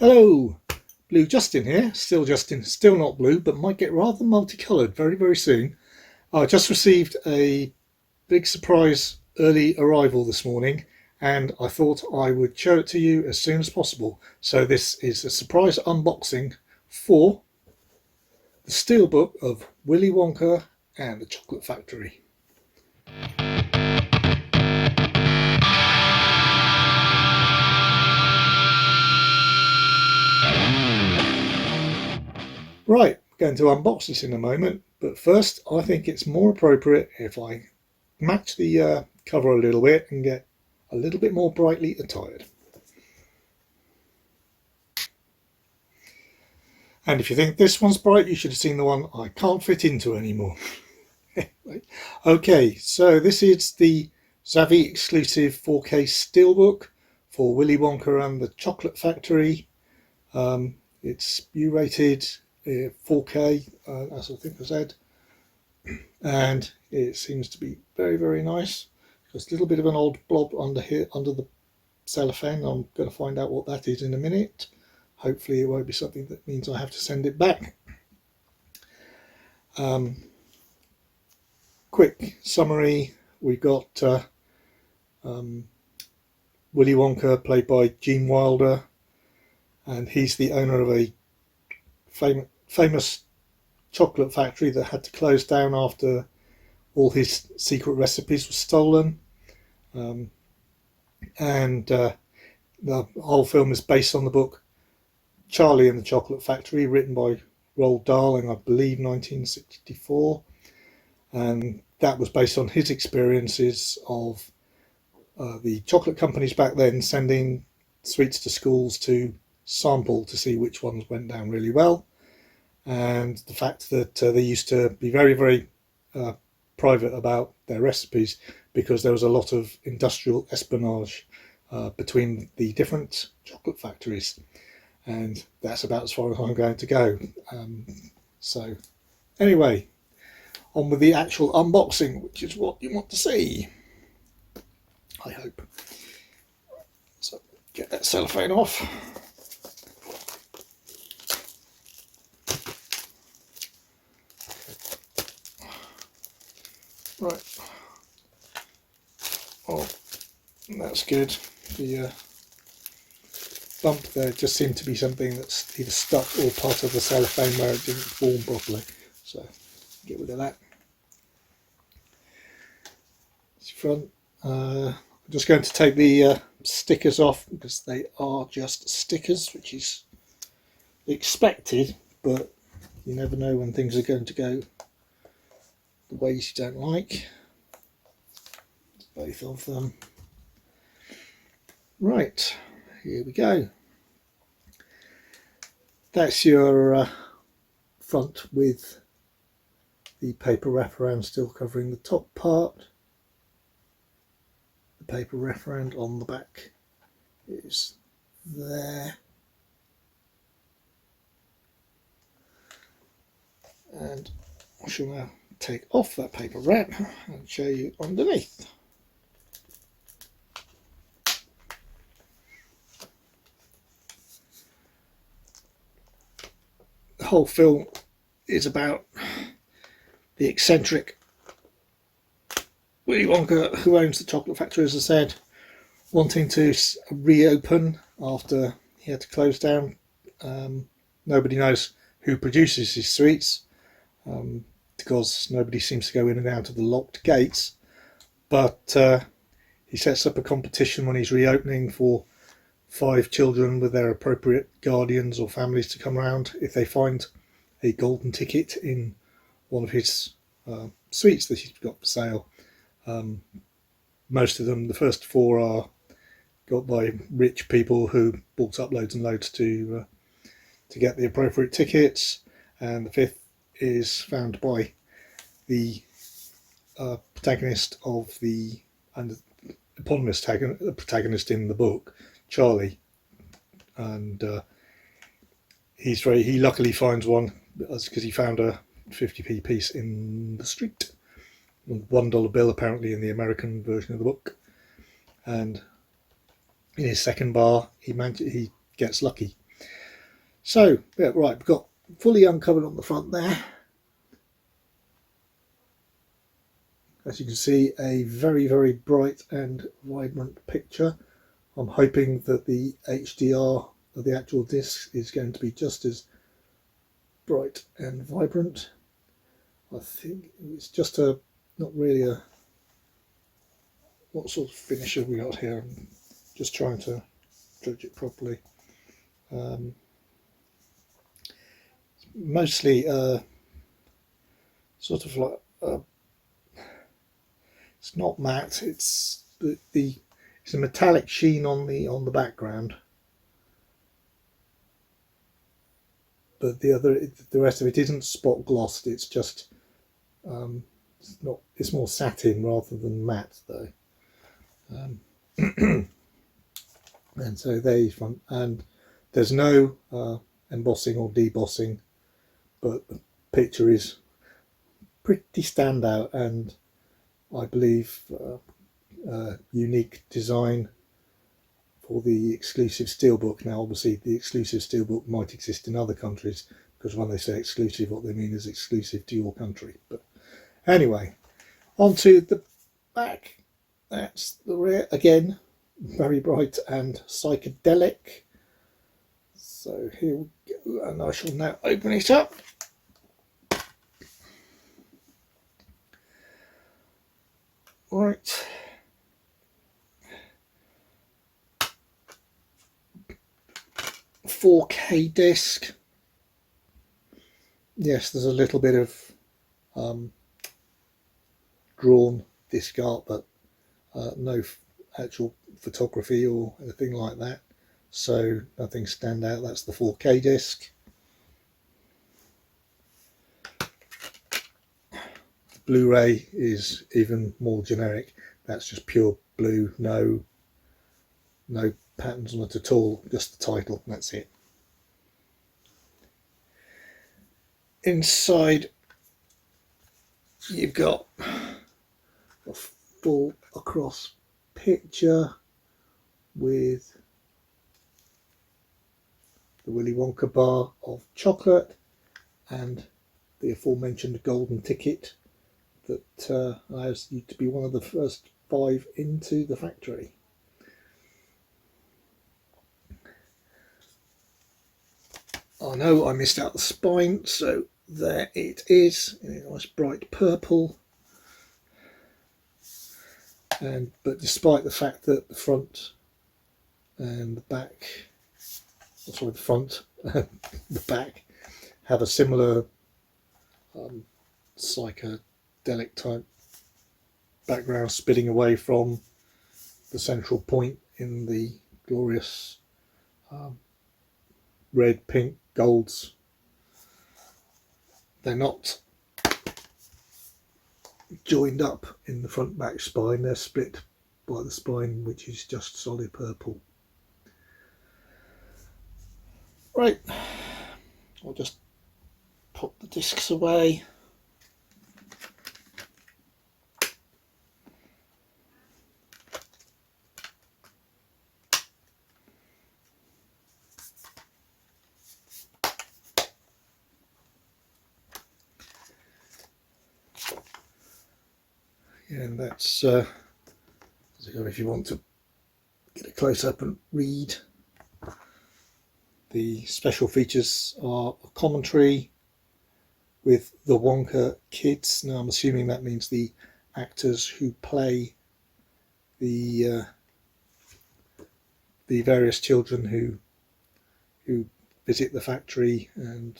Hello, Blue Justin here. Still Justin, still not blue, but might get rather multicoloured very, very soon. I just received a big surprise early arrival this morning, and I thought I would show it to you as soon as possible. So this is a surprise unboxing for the Steelbook of Willy Wonka and the Chocolate Factory. Right, going to unbox this in a moment, but first I think it's more appropriate if I match the cover a little bit and get a little bit more brightly attired. And if you think this one's bright, you should have seen the one I can't fit into anymore. Okay, so this is the Zavvi exclusive 4K Steelbook for Willy Wonka and the Chocolate Factory. It's U-rated 4K, as I think I said, and it seems to be very, very nice. There's a little bit of an old blob under here, under the cellophane. I'm going to find out what that is in a minute. Hopefully it won't be something that means I have to send it back. Quick summary, we've got Willy Wonka, played by Gene Wilder, and he's the owner of a famous chocolate factory that had to close down after all his secret recipes were stolen. The whole film is based on the book Charlie and the Chocolate Factory, written by Roald Dahl in, I believe, 1964. And that was based on his experiences of the chocolate companies back then sending sweets to schools to sample to see which ones went down really well, and the fact that they used to be very, very private about their recipes because there was a lot of industrial espionage between the different chocolate factories. And that's about as far as I'm going to go. So anyway, on with the actual unboxing, which is what you want to see, I hope. So get that cellophane off. Right. Oh, that's good. The bump there just seemed to be something that's either stuck or part of the cellophane where it didn't form properly. So get rid of that. It's front. I'm just going to take the stickers off because they are just stickers, which is expected, but you never know when things are going to go the ways you don't like. Both of them. Right, here we go. That's your front with the paper wraparound still covering the top part. The paper wraparound on the back is there. And I shall now take off that paper wrap and show you underneath. The whole film is about the eccentric Willy Wonka, who owns the chocolate factory, as I said, wanting to reopen after he had to close down. Nobody knows who produces his sweets, because nobody seems to go in and out of the locked gates, but he sets up a competition when he's reopening for 5 children with their appropriate guardians or families to come around if they find a golden ticket in one of his sweets that he's got for sale. Most of them, the first 4, are got by rich people who bought up loads and loads to get the appropriate tickets, and the 5th is found by the protagonist of the eponymous protagonist in the book, Charlie, and he luckily finds one because he found a 50p piece in the street, $1 bill apparently in the American version of the book, and in his second bar he gets lucky So, yeah, right, we've got fully uncovered on the front there. As you can see, a very, very bright and vibrant picture. I'm hoping that the HDR of the actual disc is going to be just as bright and vibrant. I think it's just not really a, what sort of finish have we got here? I'm just trying to judge it properly. Mostly sort of like it's not matte. It's it's a metallic sheen on the background, but the rest of it isn't spot glossed. It's just it's more satin rather than matte though. And so there you front, and there's no embossing or debossing, but the picture is pretty standout, and I believe unique design for the exclusive Steelbook. Now obviously the exclusive Steelbook might exist in other countries, because when they say exclusive, what they mean is exclusive to your country. But anyway, onto the back. That's the rear again, very bright and psychedelic. So here we go, and I shall now open it up. Right. .4K disc. Yes, there's a little bit of drawn disc art, but no actual photography or anything like that. So nothing stand out. That's the 4K disc. Blu-ray is even more generic. That's just pure blue, no patterns on it at all, just the title, that's it. Inside you've got a full across picture with the Willy Wonka bar of chocolate and the aforementioned golden ticket that allows you to be one of the first 5 into the factory. I know I missed out the spine, so there it is in a nice bright purple. But despite the fact that the front and the back, sorry, the front and the back have a similar psychedelic type background spitting away from the central point in the glorious red, pink, golds, they're not joined up in the front back spine, they're split by the spine, which is just solid purple. Right, I'll just put the discs away. And that's if you want to get a close up and read. The special features are a commentary with the Wonka kids. Now I'm assuming that means the actors who play the various children who visit the factory and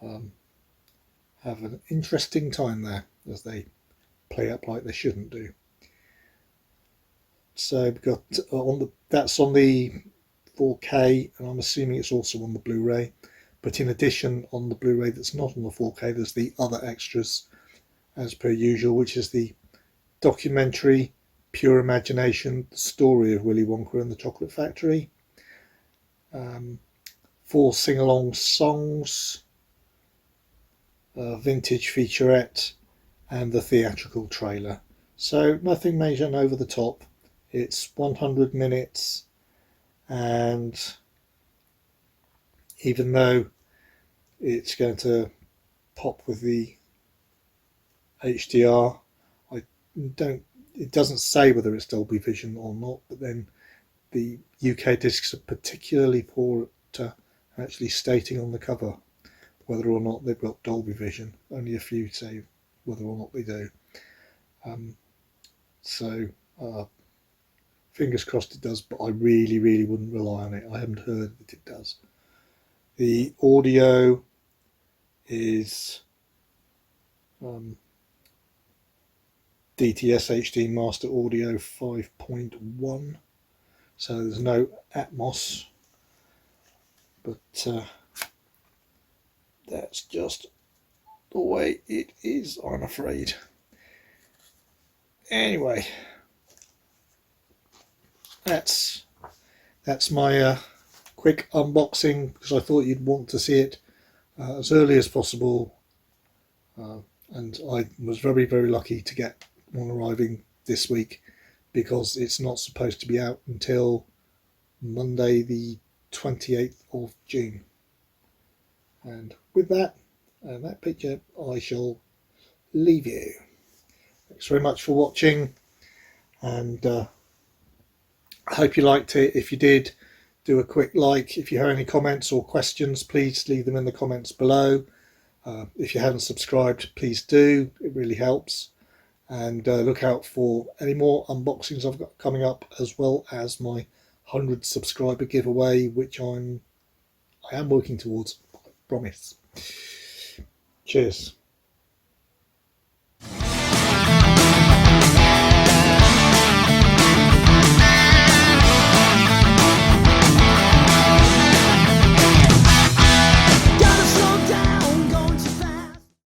have an interesting time there as they play up like they shouldn't do. So we've got that's on the 4K, and I'm assuming it's also on the Blu-ray. But in addition, on the Blu-ray that's not on the 4K, there's the other extras as per usual, which is the documentary Pure Imagination, the story of Willy Wonka and the Chocolate Factory, 4 sing-along songs, a vintage featurette, and the theatrical trailer. So nothing major and over the top. It's 100 minutes, and even though it's going to pop with the HDR. It doesn't say whether it's Dolby Vision or not, but then the UK discs are particularly poor at actually stating on the cover whether or not they've got Dolby Vision. Only a few say whether or not they do. So fingers crossed it does, but I really, really wouldn't rely on it. I haven't heard that it does. The audio is DTS HD Master Audio 5.1, so there's no Atmos, but that's just the way it is, I'm afraid. Anyway, that's my quick unboxing, because I thought you'd want to see it as early as possible, and I was very, very lucky to get one arriving this week, because it's not supposed to be out until Monday the 28th of June. And with that and that picture, I shall leave you. Thanks very much for watching, and I hope you liked it. If you did, do a quick like. If you have any comments or questions, please leave them in the comments below. If you haven't subscribed, please do. It really helps. And look out for any more unboxings I've got coming up, as well as my 100 subscriber giveaway, which I am working towards, I promise. Cheers.